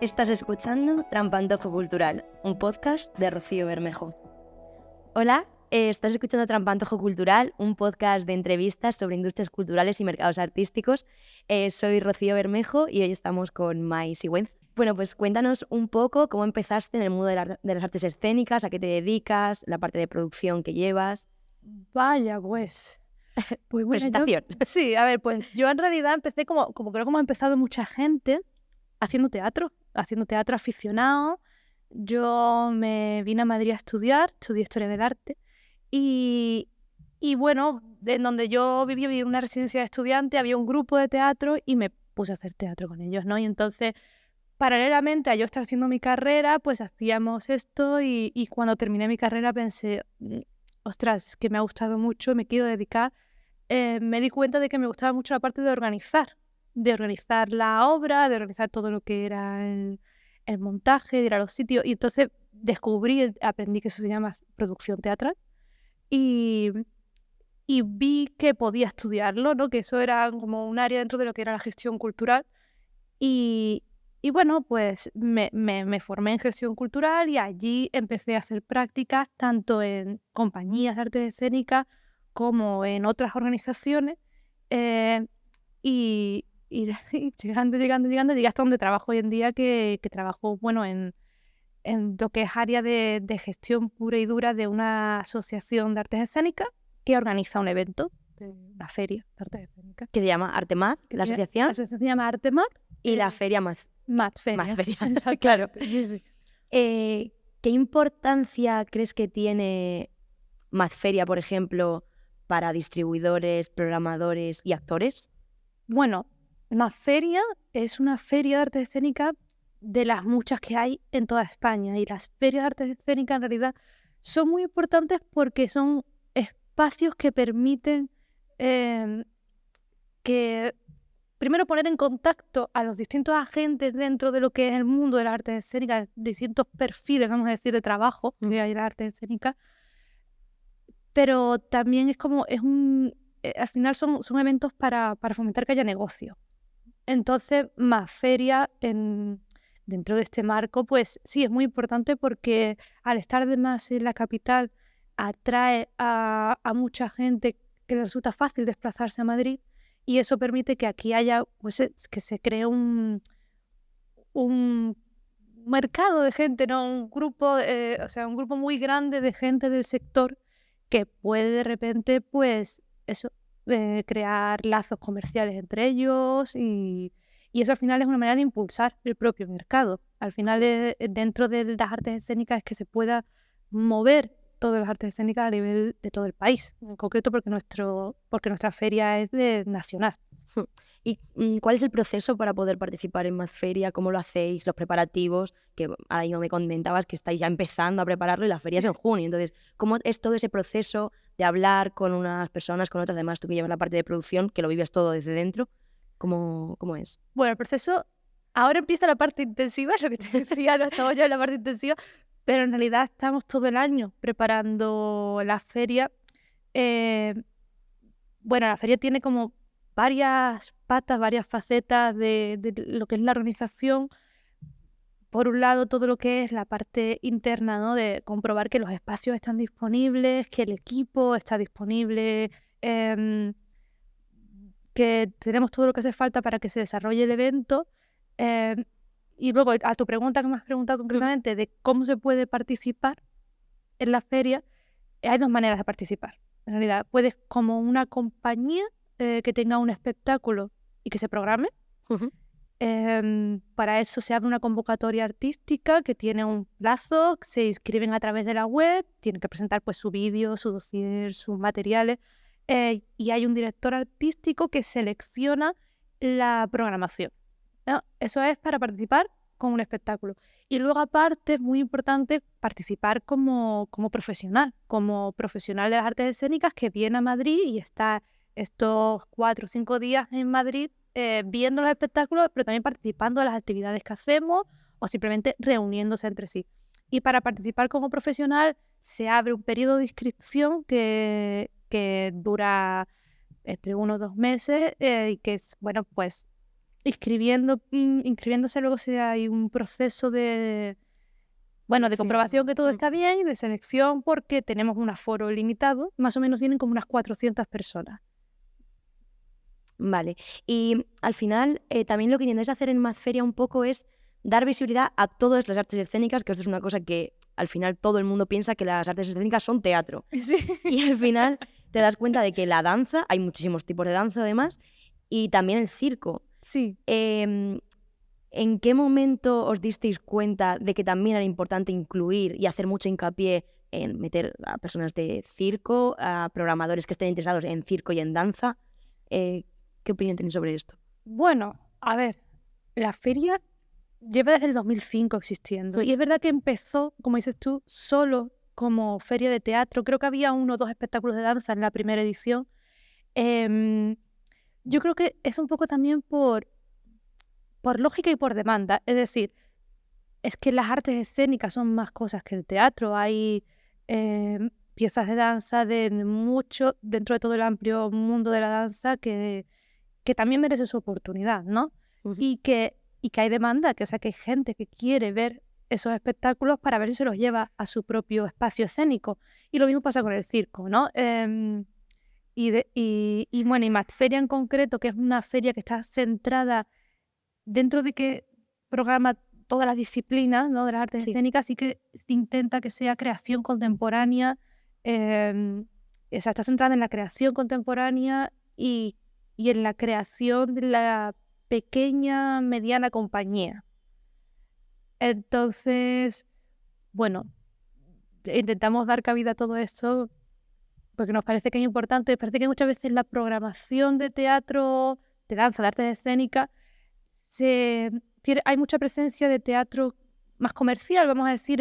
Estás escuchando Trampantojo Cultural, un podcast de Rocío Bermejo. Hola, estás escuchando Trampantojo Cultural, un podcast de entrevistas sobre industrias culturales y mercados artísticos. Soy Rocío Bermejo y hoy estamos con Mai Sigüenza. Bueno, pues cuéntanos un poco cómo empezaste en el mundo de las artes escénicas, a qué te dedicas, la parte de producción que llevas. Vaya, pues bueno, Presentación. Sí, a ver, pues yo en realidad empecé como creo que ha empezado mucha gente, haciendo teatro aficionado. Yo me vine a Madrid a estudié Historia del Arte y bueno, en donde yo vivía en una residencia de estudiantes, había un grupo de teatro y me puse a hacer teatro con ellos, ¿no? Y entonces, paralelamente a yo estar haciendo mi carrera, pues hacíamos esto y cuando terminé mi carrera pensé, ostras, es que me ha gustado mucho, me quiero dedicar. Me di cuenta de que me gustaba mucho la parte de organizar la obra, de organizar todo lo que era el montaje, de ir a los sitios. Y entonces aprendí que eso se llama producción teatral y, y vi que podía estudiarlo, ¿no? Que eso era como un área dentro de lo que era la gestión cultural. Y, bueno, pues me formé en gestión cultural y allí empecé a hacer prácticas tanto en compañías de artes escénicas como en otras organizaciones. Y y llegué hasta donde trabajo hoy en día, que trabajo, bueno, en lo que es área de gestión pura y dura de una asociación de artes escénicas que organiza un evento, una feria de artes escénicas. Que se llama Artemad, la asociación. La asociación se llama Artemad. Y la feria más. Feria. Más feria. Claro. Sí. ¿Qué importancia crees que tiene Mazferia, por ejemplo, para distribuidores, programadores y actores? Bueno, Mazferia es una feria de artes escénicas de las muchas que hay en toda España. Y las ferias de artes escénicas en realidad son muy importantes porque son espacios que permiten que primero poner en contacto a los distintos agentes dentro de lo que es el mundo de las artes escénicas, distintos perfiles, vamos a decir, de trabajo de las artes escénicas. Pero también es como, al final son eventos para fomentar que haya negocio. Entonces, Mazferia, dentro de este marco, pues sí, es muy importante porque al estar además en la capital, atrae a mucha gente que le resulta fácil desplazarse a Madrid, y eso permite que aquí haya, pues, que se cree un mercado de gente, ¿no? Un grupo muy grande de gente del sector que puede de repente, pues, eso, crear lazos comerciales entre ellos y eso al final es una manera de impulsar el propio mercado. Al final, dentro de las artes escénicas es que se pueda mover todas las artes escénicas a nivel de todo el país, en concreto porque nuestra feria es nacional. ¿Y cuál es el proceso para poder participar en Mazferia? ¿Cómo lo hacéis? ¿Los preparativos? Que ahí me comentabas que estáis ya empezando a prepararlo y la feria es en junio. Entonces, ¿cómo es todo ese proceso de hablar con unas personas, con otras? Además, tú que llevas la parte de producción, que lo vives todo desde dentro, ¿cómo es? Bueno, el proceso, ahora empieza la parte intensiva, lo que te decía, no estamos ya en la parte intensiva, pero en realidad estamos todo el año preparando la feria. Bueno, la feria tiene como varias patas, varias facetas de lo que es la organización. Por un lado, todo lo que es la parte interna, ¿no? De comprobar que los espacios están disponibles, que el equipo está disponible, que tenemos todo lo que hace falta para que se desarrolle el evento. Y luego, a tu pregunta que me has preguntado concretamente de cómo se puede participar en la feria, hay dos maneras de participar. En realidad, puedes como una compañía que tenga un espectáculo y que se programe. Para eso se abre una convocatoria artística que tiene un plazo, se inscriben a través de la web, tienen que presentar pues su vídeo, su dossier, sus materiales, y hay un director artístico que selecciona la programación, ¿no? Eso es para participar con un espectáculo. Y luego, aparte, es muy importante participar como profesional de las artes escénicas que viene a Madrid y está estos 4 o 5 días en Madrid viendo los espectáculos, pero también participando de las actividades que hacemos o simplemente reuniéndose entre sí. Y para participar como profesional se abre un periodo de inscripción que dura entre 1 o 2 meses y que es, bueno, pues inscribiéndose, luego hay un proceso de comprobación que todo está bien y de selección, porque tenemos un aforo limitado. Más o menos vienen como unas 400 personas. Vale. Y al final, también lo que intentáis hacer en Madferia un poco es dar visibilidad a todas las artes escénicas, que esto es una cosa que al final todo el mundo piensa que las artes escénicas son teatro. Sí. Y al final te das cuenta de que la danza, hay muchísimos tipos de danza además, y también el circo. Sí. ¿En qué momento os disteis cuenta de que también era importante incluir y hacer mucho hincapié en meter a personas de circo, a programadores que estén interesados en circo y en danza? ¿Qué opinión tenéis sobre esto? Bueno, a ver, la feria lleva desde el 2005 existiendo. Y es verdad que empezó, como dices tú, solo como feria de teatro. Creo que había 1 o 2 espectáculos de danza en la primera edición. Yo creo que es un poco también por lógica y por demanda. Es decir, es que las artes escénicas son más cosas que el teatro. Hay piezas de danza de mucho dentro de todo el amplio mundo de la danza que también merece su oportunidad, ¿no? Y que hay demanda, que hay gente que quiere ver esos espectáculos para ver si se los lleva a su propio espacio escénico. Y lo mismo pasa con el circo, ¿no? Y Madferia en concreto, que es una feria que está centrada dentro de que programa todas las disciplinas, ¿no?, de las artes escénicas, y que intenta que sea creación contemporánea. Está centrada en la creación contemporánea y en la creación de la pequeña, mediana compañía. Entonces, intentamos dar cabida a todo esto porque nos parece que es importante. Parece que muchas veces la programación de teatro, de danza, de artes escénicas, hay mucha presencia de teatro más comercial, vamos a decir.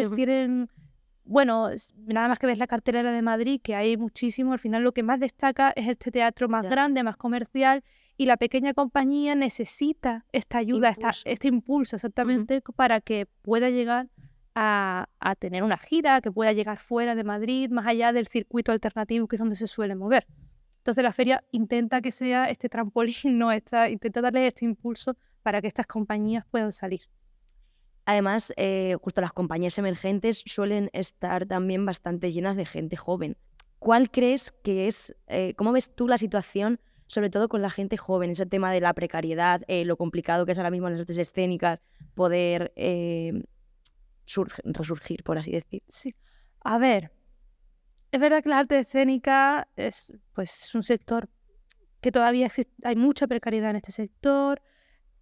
Nada más que ves la cartelera de Madrid, que hay muchísimo, al final lo que más destaca es este teatro más grande, más comercial, y la pequeña compañía necesita esta ayuda, este impulso exactamente, para que pueda llegar a tener una gira, que pueda llegar fuera de Madrid, más allá del circuito alternativo, que es donde se suele mover. Entonces la feria intenta que sea este trampolín, intenta darle este impulso para que estas compañías puedan salir. Además, justo las compañías emergentes suelen estar también bastante llenas de gente joven. ¿Cuál crees que es, cómo ves tú la situación, sobre todo con la gente joven, ese tema de la precariedad, lo complicado que es ahora mismo en las artes escénicas poder resurgir, por así decir? Sí. A ver, es verdad que la arte escénica es un sector que todavía hay mucha precariedad en este sector,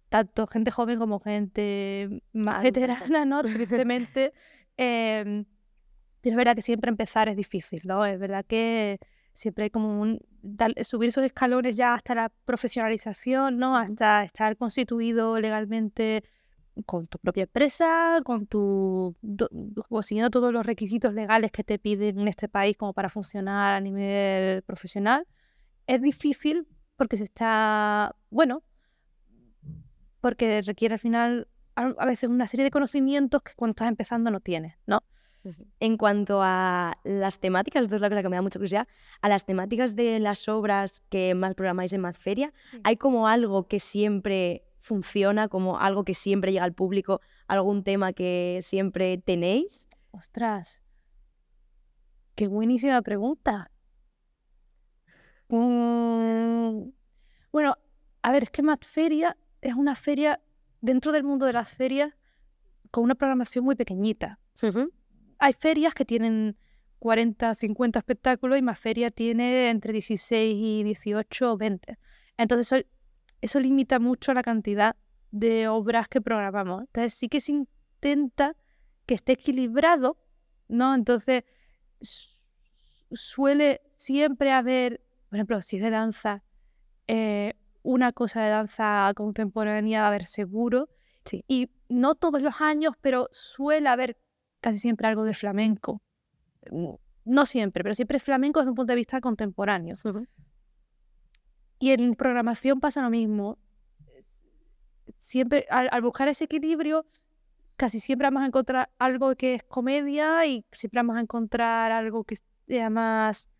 tanto gente joven como gente más veterana, ¿no? Tristemente. Pero es verdad que siempre empezar es difícil, ¿no? Es verdad que siempre hay como subir esos escalones ya hasta la profesionalización, ¿no? Hasta estar constituido legalmente con tu propia empresa, siguiendo todos los requisitos legales que te piden en este país como para funcionar a nivel profesional. Es difícil porque porque requiere al final a veces una serie de conocimientos que cuando estás empezando no tienes, ¿no? En cuanto a las temáticas, esto es lo que me da mucha curiosidad, a las temáticas de las obras que más programáis en Madferia, ¿hay como algo que siempre funciona, como algo que siempre llega al público, algún tema que siempre tenéis? ¡Ostras! ¡Qué buenísima pregunta! Bueno, a ver, es que Madferia es una feria dentro del mundo de las ferias con una programación muy pequeñita. Hay ferias que tienen 40, 50 espectáculos y Madferia tiene entre 16 y 18 o 20. Entonces eso limita mucho la cantidad de obras que programamos. Entonces sí que se intenta que esté equilibrado, ¿no? Entonces suele siempre haber, por ejemplo, si es de danza, una cosa de danza contemporánea va a haber seguro. Sí. Y no todos los años, pero suele haber casi siempre algo de flamenco. No siempre, pero siempre es flamenco desde un punto de vista contemporáneo. Y en programación pasa lo mismo. Siempre, al buscar ese equilibrio, casi siempre vamos a encontrar algo que es comedia y siempre vamos a encontrar algo que sea más...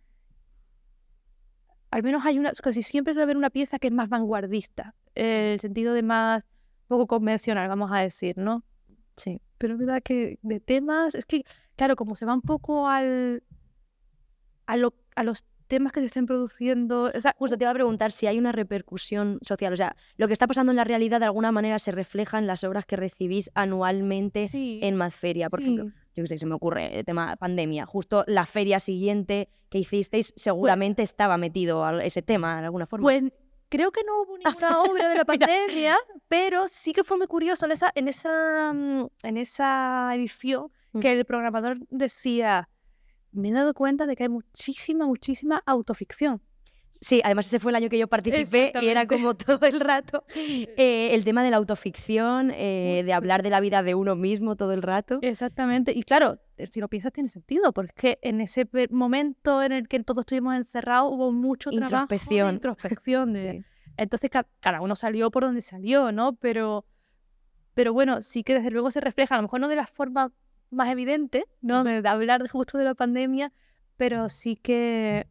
Al menos casi siempre suele haber una pieza que es más vanguardista. el sentido de más poco convencional, vamos a decir, ¿no? Sí. Pero es verdad que de temas, es que, claro, como se va un poco a los temas que se estén produciendo, o sea, Justo te iba a preguntar si hay una repercusión social, o sea, lo que está pasando en la realidad de alguna manera se refleja en las obras que recibís anualmente sí, en Madferia. Por ejemplo, sí. yo qué sé, se me ocurre el tema pandemia, justo la feria siguiente que hicisteis seguramente estaba metido ese tema de alguna forma. Pues creo que no hubo ninguna obra de la pandemia, pero sí que fue muy curioso en esa edición que el programador decía, me he dado cuenta de que hay muchísima autoficción. Sí, además ese fue el año que yo participé y era como todo el rato el tema de la autoficción, de hablar de la vida de uno mismo todo el rato. Exactamente, y claro, si lo piensas tiene sentido, porque es que en ese momento en el que todos estuvimos encerrados hubo mucho trabajo de introspección. Sí. Entonces cada uno salió por donde salió, ¿no? Pero bueno, sí que desde luego se refleja, a lo mejor no de la forma más evidente, ¿no? De hablar justo de la pandemia, pero sí que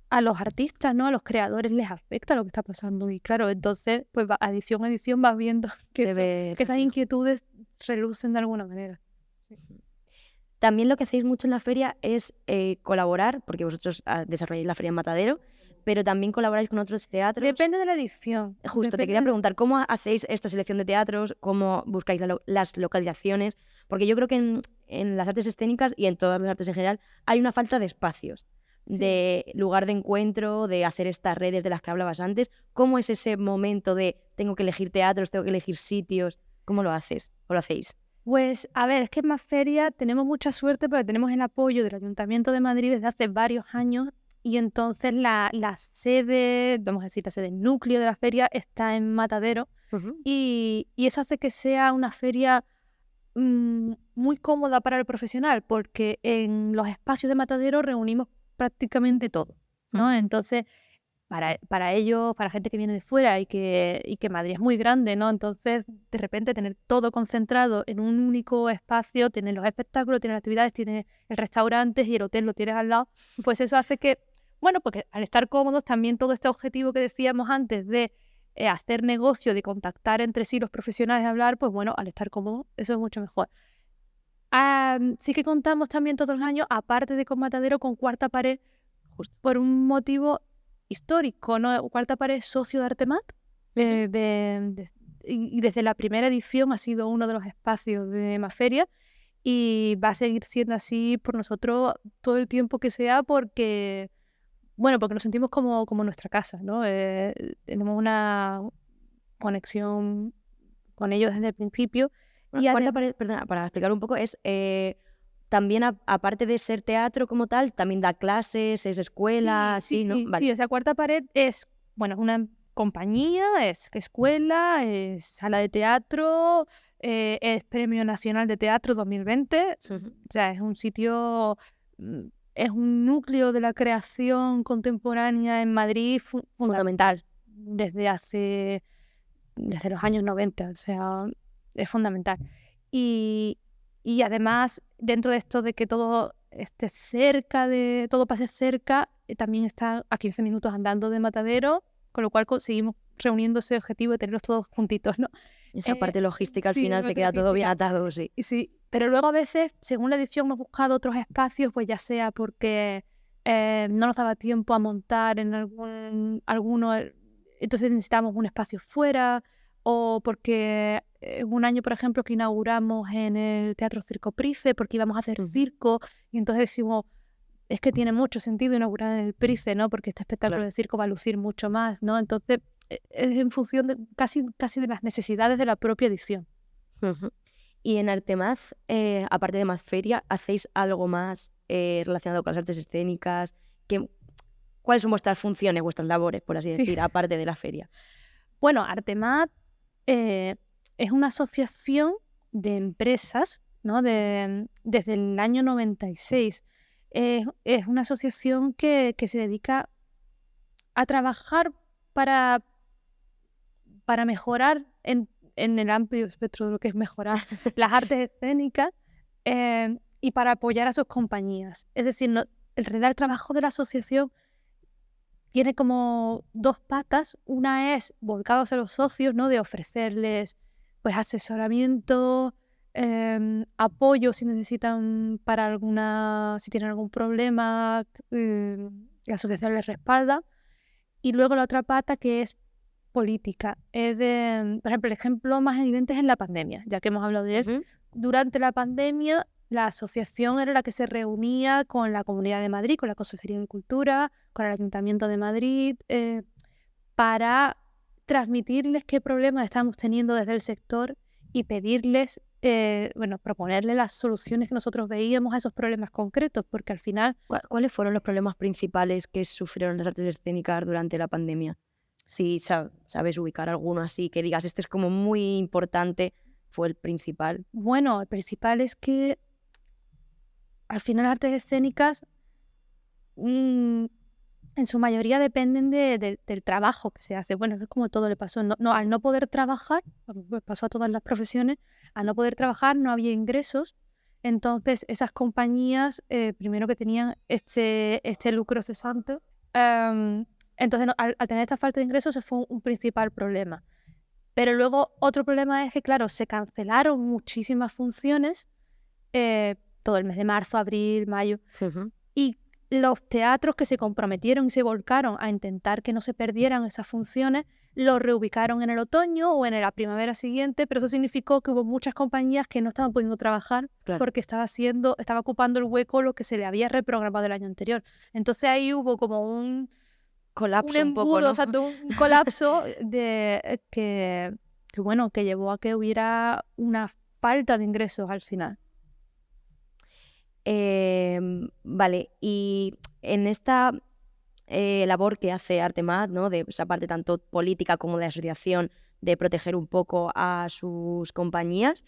a los artistas, ¿no? A los creadores les afecta lo que está pasando. Y claro, entonces, pues edición a edición vas viendo que esas inquietudes relucen de alguna manera. Sí. También lo que hacéis mucho en la feria es colaborar, porque vosotros desarrolláis la feria en Matadero, pero también colaboráis con otros teatros. Depende de la edición. Justo, te quería preguntar, ¿cómo hacéis esta selección de teatros? ¿Cómo buscáis las localizaciones? Porque yo creo que en las artes escénicas y en todas las artes en general hay una falta de espacios, de lugar de encuentro, de hacer estas redes de las que hablabas antes. ¿Cómo es ese momento de tengo que elegir teatros, tengo que elegir sitios? ¿Cómo lo haces o lo hacéis? Pues, a ver, es que en Madferia tenemos mucha suerte porque tenemos el apoyo del Ayuntamiento de Madrid desde hace varios años y entonces la sede, vamos a decir, la sede, el núcleo de la feria está en Matadero y eso hace que sea una feria muy cómoda para el profesional porque en los espacios de Matadero reunimos prácticamente todo, ¿no? Entonces, para ellos, para gente que viene de fuera y que Madrid es muy grande, ¿no? Entonces, de repente, tener todo concentrado en un único espacio, tienes los espectáculos, tienes las actividades, tienes el restaurante y el hotel lo tienes al lado, pues eso hace que, bueno, porque al estar cómodos, también todo este objetivo que decíamos antes de hacer negocio, de contactar entre sí los profesionales, de hablar, pues bueno, al estar cómodos, eso es mucho mejor. Sí que contamos también todos los años, aparte de con Matadero, con Cuarta Pared, justo por un motivo histórico, ¿no? Cuarta Pared es socio de Artemat y desde la primera edición ha sido uno de los espacios de Madferia y va a seguir siendo así por nosotros todo el tiempo que sea porque nos sentimos como nuestra casa, ¿no? Tenemos una conexión con ellos desde el principio. Y Cuarta Pared, perdona, para explicar un poco, es también, aparte de ser teatro como tal, también da clases, es escuela, sí, ¿no? Vale. Sí, o sea, Cuarta Pared es, bueno, una compañía, es escuela, es sala de teatro, es Premio Nacional de Teatro 2020, o sea, es un sitio, es un núcleo de la creación contemporánea en Madrid fundamental desde los años 90, o sea, es fundamental. Y además, dentro de esto de que todo esté cerca, todo pase cerca, también está a 15 minutos andando de Matadero, con lo cual seguimos reuniendo ese objetivo de tenerlos todos juntitos, ¿no? Esa parte logística al final se queda todo bien atado, sí. Sí, pero luego a veces, según la edición, hemos buscado otros espacios, pues ya sea porque no nos daba tiempo a montar en alguno, entonces necesitamos un espacio fuera, o porque un año, por ejemplo, que inauguramos en el Teatro Circo Price, porque íbamos a hacer circo, y entonces decimos, es que tiene mucho sentido inaugurar en el Price, ¿no? Porque este espectáculo de circo va a lucir mucho más, ¿no? Entonces, es en función de casi de las necesidades de la propia edición. Y en Artemaz, aparte de Madferia, ¿hacéis algo más relacionado con las artes escénicas? ¿Cuáles son vuestras funciones, vuestras labores, por así decir, aparte de la feria? Bueno, Artemaz es una asociación de empresas, ¿no? Desde el año 96. Es una asociación que se dedica a trabajar para mejorar en el amplio espectro de lo que es mejorar las artes escénicas y para apoyar a sus compañías. Es decir, en realidad el trabajo de la asociación tiene como dos patas. Una es volcados a los socios, ¿no? De ofrecerles pues asesoramiento, apoyo si necesitan si tienen algún problema, la asociación les respalda. Y luego la otra pata que es política. Por ejemplo, el ejemplo más evidente es en la pandemia, ya que hemos hablado de él. Durante la pandemia, la asociación era la que se reunía con la Comunidad de Madrid, con la Consejería de Cultura, con el Ayuntamiento de Madrid, para transmitirles qué problemas estamos teniendo desde el sector y pedirles, proponerles las soluciones que nosotros veíamos a esos problemas concretos, porque al final... ¿Cuáles fueron los problemas principales que sufrieron las artes escénicas durante la pandemia? Si sabes ubicar alguno así, que digas, este es como muy importante, fue el principal. Bueno, el principal es que al final artes escénicas en su mayoría dependen del trabajo que se hace. Bueno, es como todo le pasó. Al no poder trabajar, pasó a todas las profesiones, al no poder trabajar no había ingresos. Entonces esas compañías, primero que tenían este lucro cesante, entonces al tener esta falta de ingresos, ese fue un principal problema. Pero luego otro problema es que, claro, se cancelaron muchísimas funciones todo el mes de marzo, abril, mayo. Y los teatros que se comprometieron y se volcaron a intentar que no se perdieran esas funciones, los reubicaron en el otoño o en la primavera siguiente, pero eso significó que hubo muchas compañías que no estaban pudiendo trabajar porque estaba ocupando el hueco lo que se le había reprogramado el año anterior. Entonces ahí hubo como un colapso, un poco, ¿no? exacto, un colapso que llevó a que hubiera una falta de ingresos al final. Vale, y en esta labor que hace Artemad, ¿no? De esa parte tanto política como de asociación, de proteger un poco a sus compañías,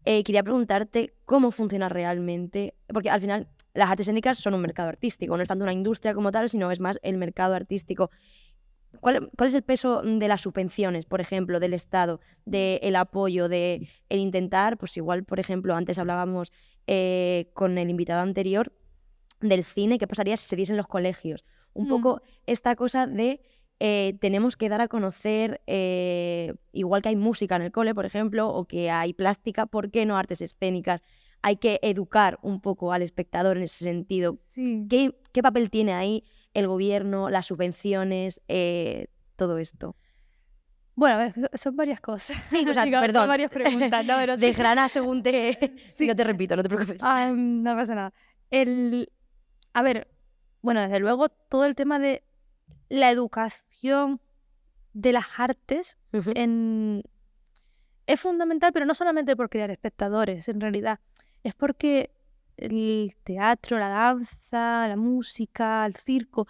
quería preguntarte cómo funciona realmente, porque al final las artes escénicas son un mercado artístico, no es tanto una industria como tal, sino es más el mercado artístico. ¿Cuál es el peso de las subvenciones, por ejemplo, del Estado, del apoyo, de el intentar, pues igual, por ejemplo, antes hablábamos con el invitado anterior del cine, qué pasaría si se diese en los colegios? Un poco esta cosa de tenemos que dar a conocer, igual que hay música en el cole, por ejemplo, o que hay plástica, ¿por qué no artes escénicas? Hay que educar un poco al espectador en ese sentido. Sí. ¿Qué papel tiene ahí el gobierno, las subvenciones, todo esto? Bueno, a ver, son varias cosas. Sí, o sea, Digamos, perdón. Son varias preguntas, ¿no? Pero Desgrana según te... Sí. No te repito, no te preocupes. No pasa nada. A ver, bueno, desde luego todo el tema de la educación de las artes es fundamental, pero no solamente por crear espectadores, en realidad. Es porque el teatro, la danza, la música, el circo,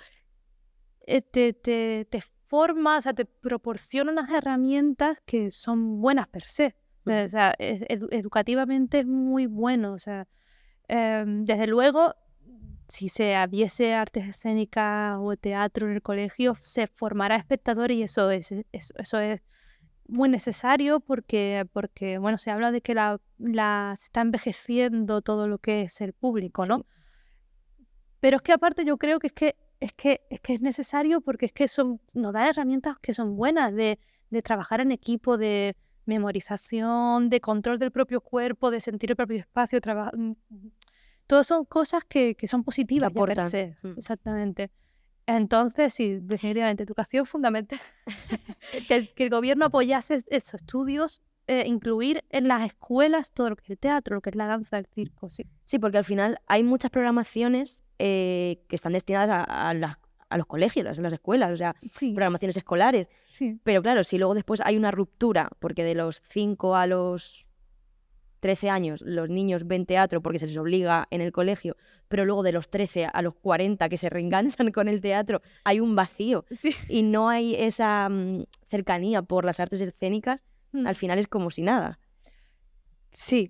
te forma, o sea, te proporciona unas herramientas que son buenas per se. O sea, educativamente es muy bueno. O sea, desde luego, si se hubiese artes escénicas o teatro en el colegio, se formará espectadores y eso es muy necesario porque bueno, se habla de que se está envejeciendo todo lo que es el público, ¿no? Sí. Pero es que aparte yo creo que es necesario porque es que nos dan herramientas que son buenas de trabajar en equipo, de memorización, de control del propio cuerpo, de sentir el propio espacio, todas son cosas que son positivas ya per se. Exactamente. Entonces, sí, definitivamente, educación fundamental. que el gobierno apoyase esos estudios, incluir en las escuelas todo lo que es el teatro, lo que es la danza, el circo, sí. Sí, porque al final hay muchas programaciones que están destinadas a los colegios, a las escuelas, o sea, programaciones escolares. Sí. Pero claro, si luego después hay una ruptura, porque de los 5 a los 13 años los niños ven teatro porque se les obliga en el colegio, pero luego de los 13 a los 40 que se reenganchan con el teatro, hay un vacío y no hay esa cercanía por las artes escénicas, al final es como si nada. Sí.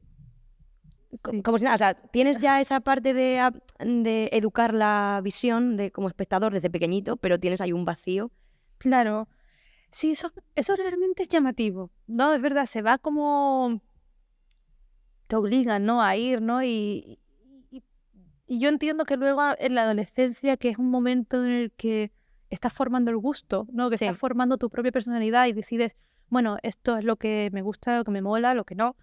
Como si nada, o sea, tienes ya esa parte de educar la visión como espectador desde pequeñito, pero tienes ahí un vacío. Claro. Sí, eso realmente es llamativo, ¿no? Es verdad, se va como... te obligan, ¿no? A ir, ¿no? Y yo entiendo que luego en la adolescencia, que es un momento en el que estás formando el gusto, ¿no? Que Sí. estás formando tu propia personalidad y decides, bueno, esto es lo que me gusta, lo que me mola, lo que no.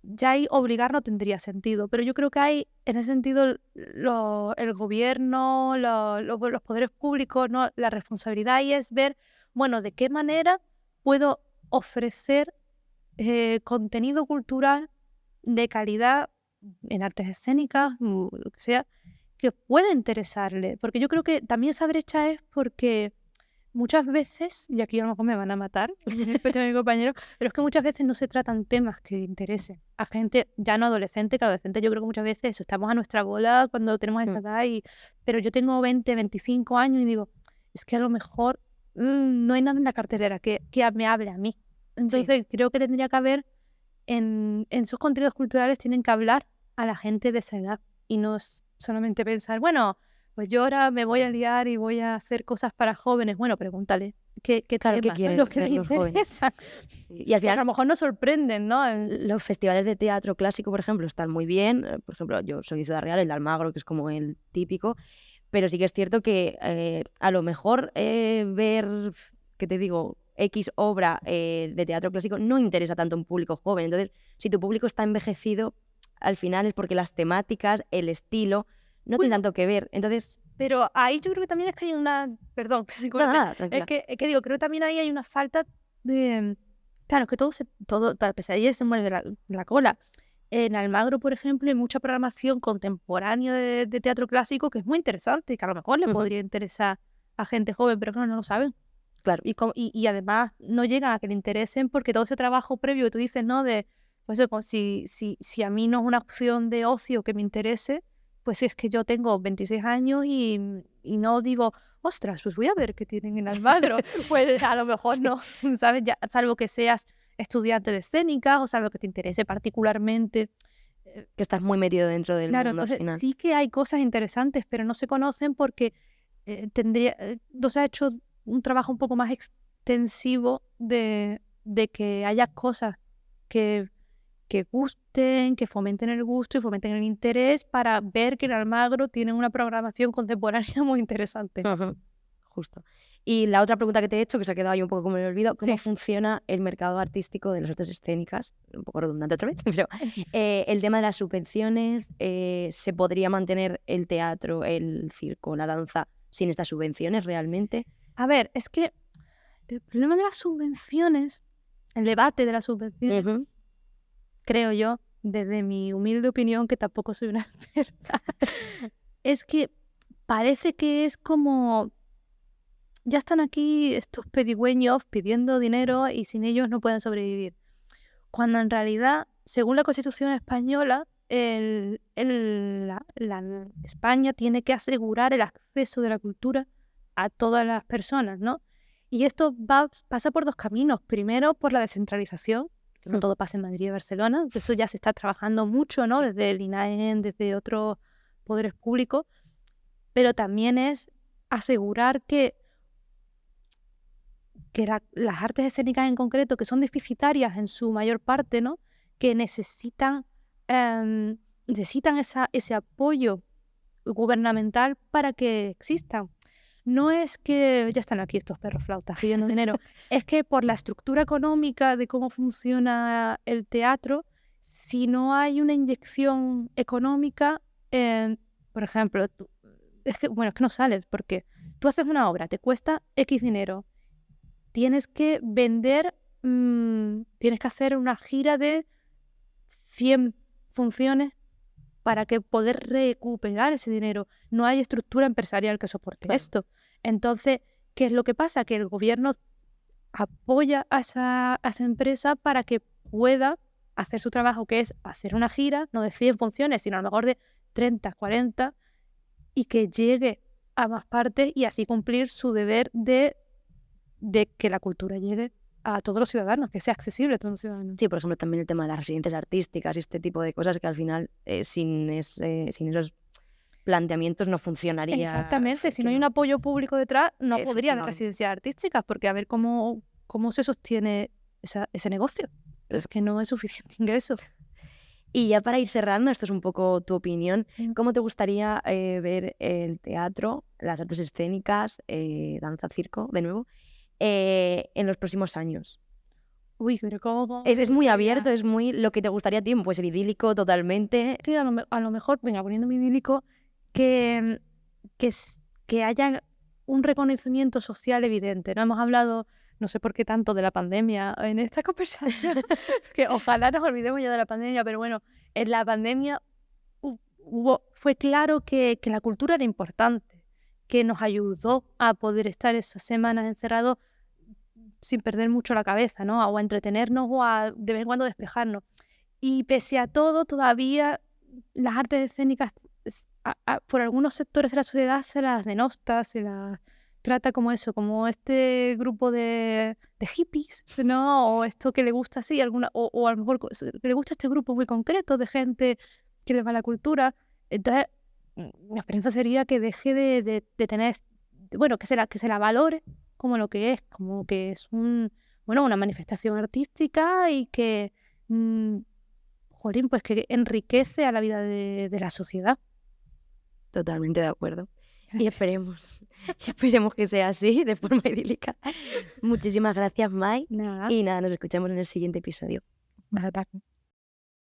Ya ahí obligar no tendría sentido, pero yo creo que hay, en ese sentido, el gobierno, los poderes públicos, ¿no? La responsabilidad ahí es ver, bueno, de qué manera puedo ofrecer contenido cultural de calidad en artes escénicas, lo que sea, que pueda interesarle. Porque yo creo que también esa brecha es porque muchas veces, y aquí a lo mejor me van a matar, escucho a mi compañero, pero es que muchas veces no se tratan temas que interesen a gente ya no adolescente, que adolescente yo creo que muchas veces eso, estamos a nuestra bola cuando tenemos esa edad, pero yo tengo 20, 25 años y digo, es que a lo mejor no hay nada en la cartelera que me hable a mí. Entonces creo que tendría que haber, en esos contenidos culturales tienen que hablar a la gente de esa edad y no es solamente pensar, bueno, pues yo ahora me voy a liar y voy a hacer cosas para jóvenes. Bueno, pregúntale qué Claro, ¿qué temas son quieren los que ver les los jóvenes? interesan. Sí. Y al Porque a final lo mejor nos sorprenden, ¿no? los festivales de teatro clásico, por ejemplo, están muy bien. Por ejemplo, yo soy de Ciudad Real, el de Almagro, que es como el típico, pero sí que es cierto que a lo mejor ver, ¿qué te digo?, X obra de teatro clásico no interesa tanto a un público joven. Entonces, si tu público está envejecido, al final es porque las temáticas, el estilo, no tienen tanto que ver. Entonces, Pero ahí yo creo que también es que hay una... Perdón, nada, es tranquila. que digo, creo que también ahí hay una falta de... Claro, que todo la pesadilla se muere de la cola. En Almagro, por ejemplo, hay mucha programación contemporánea de teatro clásico que es muy interesante y que a lo mejor le podría interesar a gente joven, pero claro, no lo saben. Claro. Y además no llegan a que le interesen porque todo ese trabajo previo que tú dices, ¿no? De, pues eso, si a mí no es una opción de ocio que me interese, pues es que yo tengo 26 años y no digo, ostras, pues voy a ver qué tienen en Almagro. Pues a lo mejor no, ¿sabes? Ya, salvo que seas estudiante de escénica o salvo que te interese particularmente. Que estás muy metido dentro del Claro, mundo al entonces final. sí que hay cosas interesantes, pero no se conocen porque no se ha hecho un trabajo un poco más extensivo de que haya cosas que gusten, que fomenten el gusto y fomenten el interés para ver que en Almagro tienen una programación contemporánea muy interesante. Ujú, justo. Y la otra pregunta que te he hecho, que se ha quedado ahí un poco como en el olvido, ¿cómo funciona el mercado artístico de las artes escénicas? Un poco redundante otra vez, pero el tema de las subvenciones, ¿se podría mantener el teatro, el circo, la danza sin estas subvenciones realmente? A ver, es que el problema de las subvenciones, el debate de las subvenciones, Ujú. creo yo, desde mi humilde opinión, que tampoco soy una experta, es que parece que es como, ya están aquí estos pedigüeños pidiendo dinero y sin ellos no pueden sobrevivir. Cuando en realidad, según la Constitución española, España tiene que asegurar el acceso de la cultura a todas las personas, ¿no? Y esto pasa por dos caminos. Primero, por la descentralización, que no todo pasa en Madrid y Barcelona. Eso ya se está trabajando mucho, ¿no? Sí. Desde el INAEM, desde otros poderes públicos. Pero también es asegurar que las artes escénicas en concreto, que son deficitarias en su mayor parte, ¿no? Que necesitan ese apoyo gubernamental para que existan. No es que ya están aquí estos perros flautas pidiendo dinero, es que por la estructura económica de cómo funciona el teatro, si no hay una inyección económica, por ejemplo, es que no sales porque tú haces una obra, te cuesta X dinero, tienes que vender, tienes que hacer una gira de 100 funciones para que poder recuperar ese dinero. No hay estructura empresarial que soporte esto. Entonces, ¿qué es lo que pasa? Que el gobierno apoya a esa empresa para que pueda hacer su trabajo, que es hacer una gira, no de 100 funciones, sino a lo mejor de 30, 40, y que llegue a más partes y así cumplir su deber de que la cultura llegue a todos los ciudadanos, que sea accesible a todos los ciudadanos. Sí, por ejemplo, también el tema de las residencias artísticas y este tipo de cosas que al final sin esos planteamientos no funcionaría. Exactamente, si no hay un apoyo público detrás, no podría haber Efectivamente. residencias artísticas, porque a ver cómo se sostiene ese negocio. Es que no es suficiente ingreso. Y ya para ir cerrando, esto es un poco tu opinión, ¿cómo te gustaría ver el teatro, las artes escénicas, danza, circo, de nuevo, en los próximos años? Uy, pero ¿cómo? Es muy abierto, es muy lo que te gustaría a ti, puede ser idílico totalmente. Que a lo mejor, venga, poniendo mi idílico, que, que haya un reconocimiento social evidente. No hemos hablado, no sé por qué tanto, de la pandemia en esta conversación, que ojalá nos olvidemos ya de la pandemia, pero bueno, en la pandemia fue claro que la cultura era importante, que nos ayudó a poder estar esas semanas encerrados sin perder mucho la cabeza, ¿no? O a entretenernos o a de vez en cuando despejarnos. Y pese a todo, todavía las artes escénicas, por algunos sectores de la sociedad se las denosta, se las trata como eso, como este grupo de hippies, ¿no? O esto que le gusta así, o a lo mejor que le gusta este grupo muy concreto de gente que les va la cultura. Entonces, mi esperanza sería que deje de tener, bueno, que se la valore como lo que es, como que es una manifestación artística y que jolín, pues que enriquece a la vida de la sociedad. Totalmente de acuerdo. Y esperemos que sea así, de forma idílica. Muchísimas gracias, Mai. Nada. Y nada, nos escuchamos en el siguiente episodio. Nada.